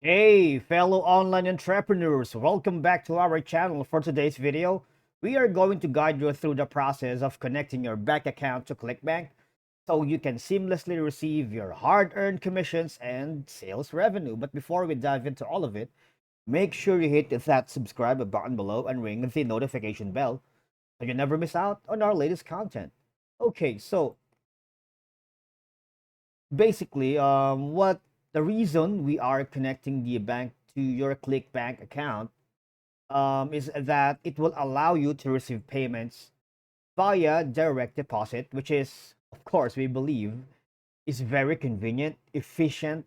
Hey, fellow online entrepreneurs, welcome back to our channel. For today's video, we are going to guide you through the process of connecting your bank account to Clickbank so you can seamlessly receive your hard-earned commissions and sales revenue. But before we dive into all of it, make sure you hit that subscribe button below and ring the notification bell so you never miss out on our latest content. Okay, so basically, what the reason we are connecting the bank to your Clickbank account is that it will allow you to receive payments via direct deposit, which is, of course, we believe is very convenient, efficient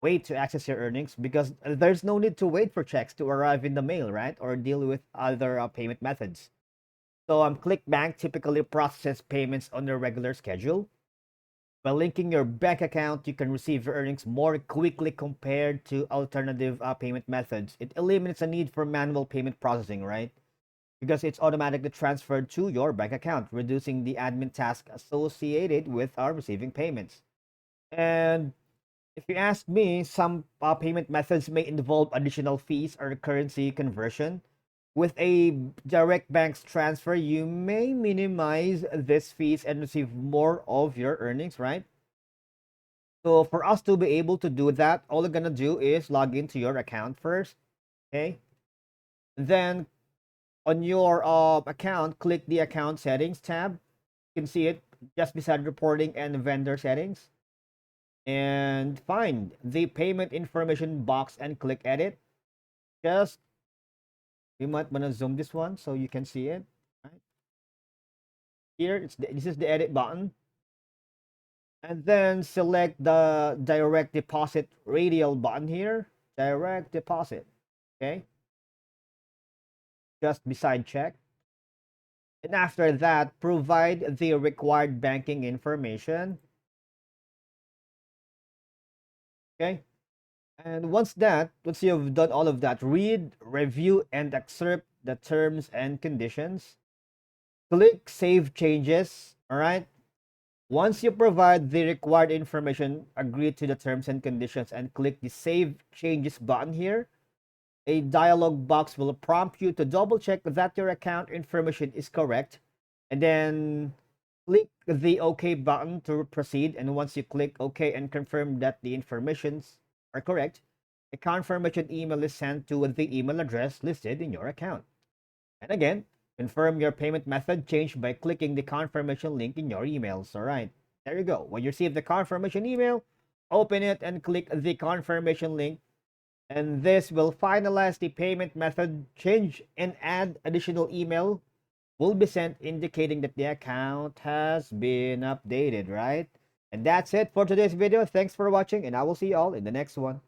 way to access your earnings because there's no need to wait for checks to arrive in the mail, right? Or deal with other payment methods. So Clickbank typically processes payments on a regular schedule. By linking your bank account, you can receive your earnings more quickly compared to alternative payment methods. It eliminates the need for manual payment processing, right? Because it's automatically transferred to your bank account, reducing the admin task associated with receiving payments. And if you ask me, some payment methods may involve additional fees or currency conversion. With a direct bank's transfer, you may minimize these fees and receive more of your earnings, right? So for us to be able to do that, all we're gonna do is log into your account first, okay? Then on your account, click the account settings tab. You can see it just beside reporting and vendor settings. And find the payment information box and click edit. Just, we might wanna zoom this one so you can see it. Right? Here, this is the edit button. And then select the direct deposit radial button here. Direct deposit, okay? Just beside check. And after that, provide the required banking information. Okay. And once you've done all of that, read, review, and accept the terms and conditions. Click Save Changes. All right. Once you provide the required information, agree to the terms and conditions, and click the Save Changes button here. A dialog box will prompt you to double check that your account information is correct, and then click the OK button to proceed. And once you click OK and confirm that the informations are correct, a confirmation email is sent to the email address listed in your account. And again, confirm your payment method change by clicking the confirmation link in your emails. All right, there you go. When you receive the confirmation email, open it and click the confirmation link, and this will finalize the payment method change and add additional email will be sent indicating that the account has been updated, right? And that's it for today's video. Thanks for watching, and I will see you all in the next one.